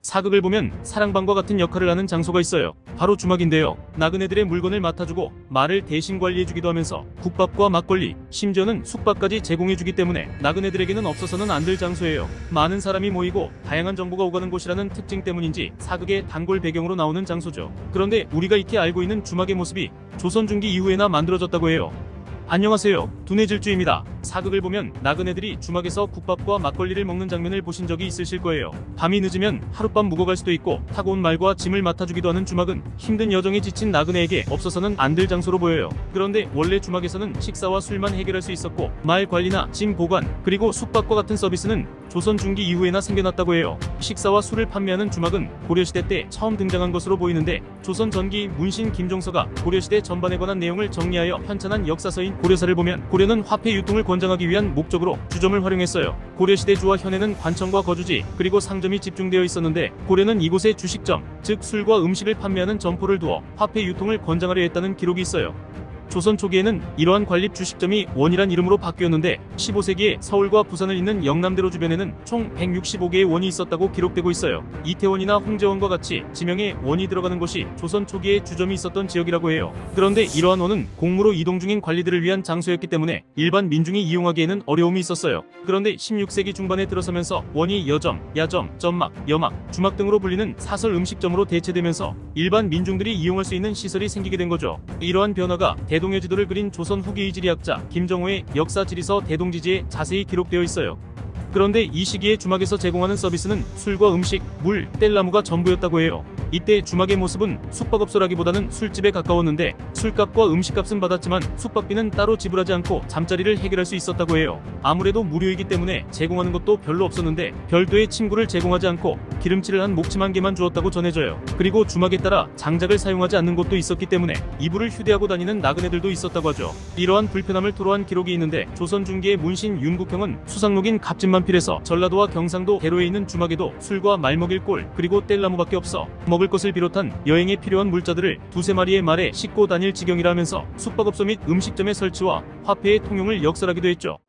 사극을 보면 사랑방과 같은 역할을 하는 장소가 있어요. 바로 주막인데요. 나그네들의 물건을 맡아주고 말을 대신 관리해주기도 하면서 국밥과 막걸리, 심지어는 숙박까지 제공해주기 때문에 나그네들에게는 없어서는 안 될 장소예요. 많은 사람이 모이고 다양한 정보가 오가는 곳이라는 특징 때문인지 사극의 단골 배경으로 나오는 장소죠. 그런데 우리가 익히 알고 있는 주막의 모습이 조선 중기 이후에나 만들어졌다고 해요. 안녕하세요, 두뇌질주입니다. 사극을 보면 나그네들이 주막에서 국밥과 막걸리를 먹는 장면을 보신 적이 있으실 거예요. 밤이 늦으면 하룻밤 묵어갈 수도 있고 타고 온 말과 짐을 맡아주기도 하는 주막은 힘든 여정에 지친 나그네에게 없어서는 안 될 장소로 보여요. 그런데 원래 주막에서는 식사와 술만 해결할 수 있었고 말 관리나 짐 보관, 그리고 숙박과 같은 서비스는 조선 중기 이후에나 생겨났다고 해요. 식사와 술을 판매하는 주막은 고려시대 때 처음 등장한 것으로 보이는데 조선 전기 문신 김종서가 고려시대 전반에 관한 내용을 정리하여 편찬한 역사서인 고려사를 보면 고려는 화폐 유통을 권장하기 위한 목적으로 주점을 활용했어요. 고려시대 주와 현에는 관청과 거주지 그리고 상점이 집중되어 있었는데 고려는 이곳에 주식점, 즉 술과 음식을 판매하는 점포를 두어 화폐 유통을 권장하려 했다는 기록이 있어요. 조선 초기에는 이러한 관립 주식점이 원이란 이름으로 바뀌었는데 15세기에 서울과 부산을 잇는 영남대로 주변에는 총 165개의 원이 있었다고 기록되고 있어요. 이태원이나 홍제원과 같이 지명에 원이 들어가는 곳이 조선 초기에 주점이 있었던 지역이라고 해요. 그런데 이러한 원은 공무로 이동 중인 관리들을 위한 장소였기 때문에 일반 민중이 이용하기에는 어려움이 있었어요. 그런데 16세기 중반에 들어서면서 원이 여점, 야점, 점막, 여막, 주막 등으로 불리는 사설 음식점으로 대체되면서 일반 민중들이 이용할 수 있는 시설이 생기게 된 거죠. 이러한 변화가 대동의 지도를 그린 조선 후기의 지리학자 김정호의 역사지리서 대동지지에 자세히 기록되어 있어요. 그런데 이 시기에 주막에서 제공하는 서비스는 술과 음식, 물, 뗄나무가 전부였다고 해요. 이때 주막의 모습은 숙박업소라기보다는 술집에 가까웠는데 술값과 음식값은 받았지만 숙박비는 따로 지불하지 않고 잠자리를 해결할 수 있었다고 해요. 아무래도 무료이기 때문에 제공하는 것도 별로 없었는데 별도의 침구를 제공하지 않고 기름칠을 한 목침 한 개만 주었다고 전해져요. 그리고 주막에 따라 장작을 사용하지 않는 곳도 있었기 때문에 이불을 휴대하고 다니는 나그네들도 있었다고 하죠. 이러한 불편함을 토로한 기록이 있는데 조선 중기의 문신 윤국형은 수상록인 갑진만필에서 전라도와 경상도 대로에 있는 주막에도 술과 말 먹일 꼴 그리고 뗄나무밖에 없어 먹을 것을 비롯한 여행에 필요한 물자들을 두세 마리의 말에 싣고 다닐 지경이라면서 숙박업소 및 음식점의 설치와 화폐의 통용을 역설하기도 했죠.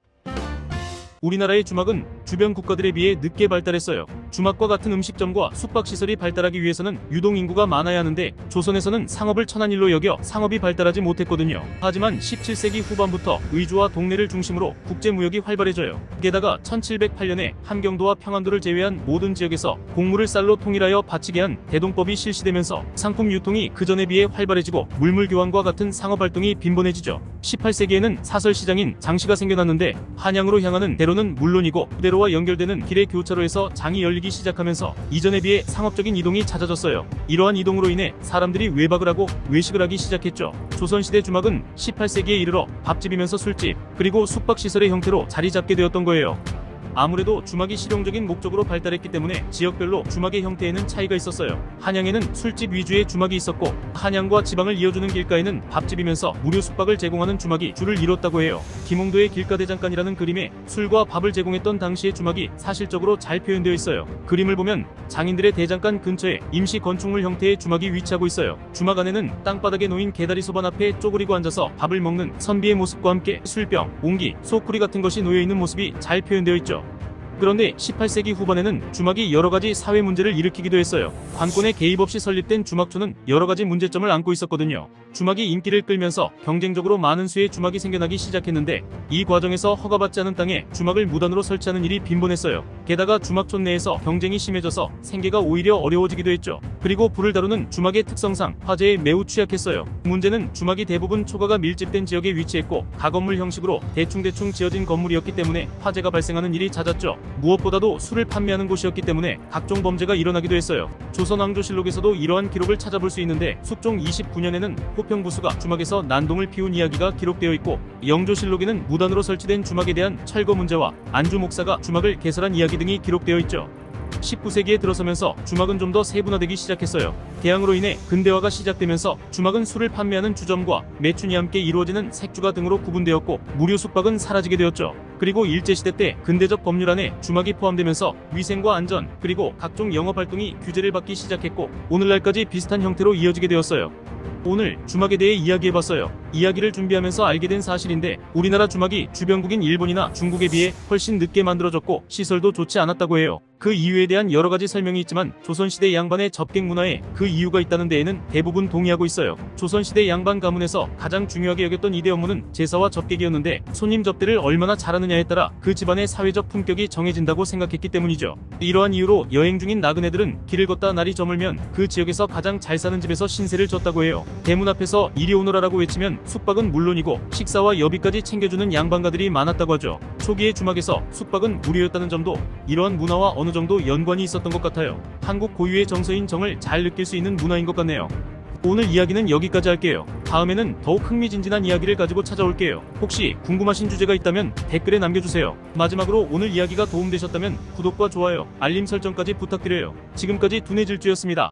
우리나라의 주막은 주변 국가들에 비해 늦게 발달했어요. 주막과 같은 음식점과 숙박시설이 발달하기 위해서는 유동인구가 많아야 하는데 조선에서는 상업을 천한 일로 여겨 상업이 발달하지 못했거든요. 하지만 17세기 후반부터 의주와 동래를 중심으로 국제무역이 활발해져요. 게다가 1708년에 함경도와 평안도를 제외한 모든 지역에서 곡물을 쌀로 통일하여 바치게 한 대동법이 실시되면서 상품 유통이 그전에 비해 활발해지고 물물교환과 같은 상업활동이 빈번해지죠. 18세기에는 사설시장인 장시가 생겨났는데 한양으로 향하는 대로는 물론이고 부대로와 연결되는 길의 교차로에서 장이 열리기 시작하면서 이전에 비해 상업적인 이동이 잦아졌어요. 이러한 이동으로 인해 사람들이 외박을 하고 외식을 하기 시작했죠. 조선시대 주막은 18세기에 이르러 밥집이면서 술집, 그리고 숙박시설의 형태로 자리 잡게 되었던 거예요. 아무래도 주막이 실용적인 목적으로 발달했기 때문에 지역별로 주막의 형태에는 차이가 있었어요. 한양에는 술집 위주의 주막이 있었고 한양과 지방을 이어주는 길가에는 밥집이면서 무료 숙박을 제공하는 주막이 줄을 이뤘다고 해요. 김홍도의 길가대장간이라는 그림에 술과 밥을 제공했던 당시의 주막이 사실적으로 잘 표현되어 있어요. 그림을 보면 장인들의 대장간 근처에 임시 건축물 형태의 주막이 위치하고 있어요. 주막 안에는 땅바닥에 놓인 개다리 소반 앞에 쪼그리고 앉아서 밥을 먹는 선비의 모습과 함께 술병, 옹기, 소쿠리 같은 것이 놓여있는 모습이 잘 표현되어 있죠. 그런데 18세기 후반에는 주막이 여러가지 사회 문제를 일으키기도 했어요. 관권의 개입 없이 설립된 주막촌은 여러가지 문제점을 안고 있었거든요. 주막이 인기를 끌면서 경쟁적으로 많은 수의 주막이 생겨나기 시작했는데 이 과정에서 허가받지 않은 땅에 주막을 무단으로 설치하는 일이 빈번했어요. 게다가 주막촌 내에서 경쟁이 심해져서 생계가 오히려 어려워지기도 했죠. 그리고 불을 다루는 주막의 특성상 화재에 매우 취약했어요. 문제는 주막이 대부분 초가가 밀집된 지역에 위치했고 가건물 형식으로 대충대충 지어진 건물이었기 때문에 화재가 발생하는 일이 잦았죠. 무엇보다도 술을 판매하는 곳이었기 때문에 각종 범죄가 일어나기도 했어요. 조선왕조실록에서도 이러한 기록을 찾아볼 수 있는데 숙종 29년에는 호평부수가 주막에서 난동을 피운 이야기가 기록되어 있고 영조실록에는 무단으로 설치된 주막에 대한 철거 문제와 안주 목사가 주막을 개설한 이야기 등이 기록되어 있죠. 19세기에 들어서면서 주막은 좀 더 세분화되기 시작했어요. 개항으로 인해 근대화가 시작되면서 주막은 술을 판매하는 주점과 매춘이 함께 이루어지는 색주가 등으로 구분되었고 무료 숙박은 사라지게 되었죠. 그리고 일제시대 때 근대적 법률 안에 주막이 포함되면서 위생과 안전 그리고 각종 영업활동이 규제를 받기 시작했고 오늘날까지 비슷한 형태로 이어지게 되었어요. 오늘 주막에 대해 이야기해봤어요. 이야기를 준비하면서 알게 된 사실인데 우리나라 주막이 주변국인 일본이나 중국에 비해 훨씬 늦게 만들어졌고 시설도 좋지 않았다고 해요. 그 이유에 대한 여러 가지 설명이 있지만 조선시대 양반의 접객 문화에 그 이유가 있다는 데에는 대부분 동의하고 있어요. 조선시대 양반 가문에서 가장 중요하게 여겼던 이대 업무는 제사와 접객이었는데 손님 접대를 얼마나 잘하느냐에 따라 그 집안의 사회적 품격이 정해진다고 생각했기 때문이죠. 이러한 이유로 여행 중인 나그네들은 길을 걷다 날이 저물면 그 지역에서 가장 잘 사는 집에서 신세를 졌다고 해요. 대문 앞에서 이리 오너라라고 외치면 숙박은 물론이고 식사와 여비까지 챙겨주는 양반가들이 많았다고 하죠. 초기의 주막에서 숙박은 무료였다는 점도 이러한 문화와 어느 정도 연관이 있었던 것 같아요. 한국 고유의 정서인 정을 잘 느낄 수 있는 문화인 것 같네요. 오늘 이야기는 여기까지 할게요. 다음에는 더욱 흥미진진한 이야기를 가지고 찾아올게요. 혹시 궁금하신 주제가 있다면 댓글에 남겨주세요. 마지막으로 오늘 이야기가 도움되셨다면 구독과 좋아요, 알림 설정까지 부탁드려요. 지금까지 두뇌질주였습니다.